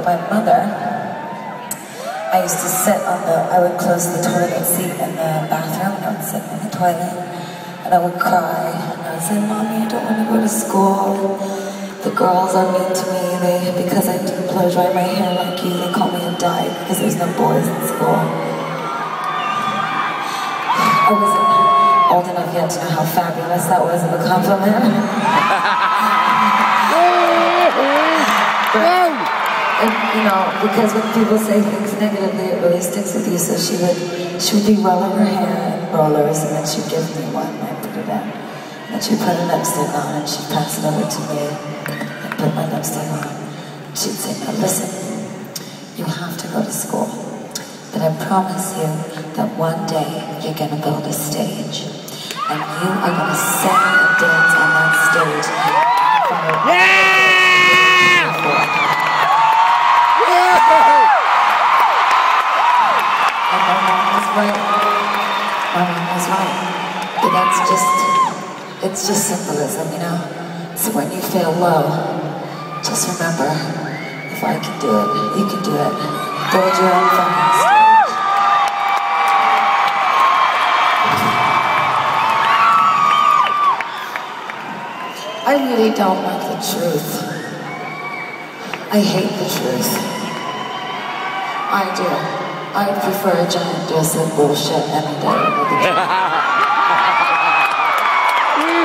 But my mother, I used to sit I would close the toilet seat in the bathroom, and I would sit in the toilet, and I would cry, and I would say, Mommy, I don't want to go to school. The girls are mean to me, because I didn't blow dry my hair like you, they call me a dyke, because there's no boys in school. I wasn't old enough yet to know how fabulous that was of a compliment. And, you know, because when people say things negatively, it really sticks with you. So she would be rolling her hair in rollers, and then she'd give me one, and I'd put it in. And then she'd put a lipstick on, and she'd pass it over to me, and put my lipstick on. She'd say, now listen, you have to go to school, but I promise you that one day you're gonna build a stage, and you are gonna sing and dance on that stage. And my mom was right. My mom was right. But it's just symbolism, you know? So when you feel low, just remember, if I can do it, you can do it. Build your own fucking stage. I really don't like the truth. I hate the truth. I do. I would prefer a giant dose of bullshit any day over the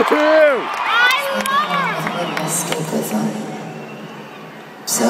truth. Escapism. So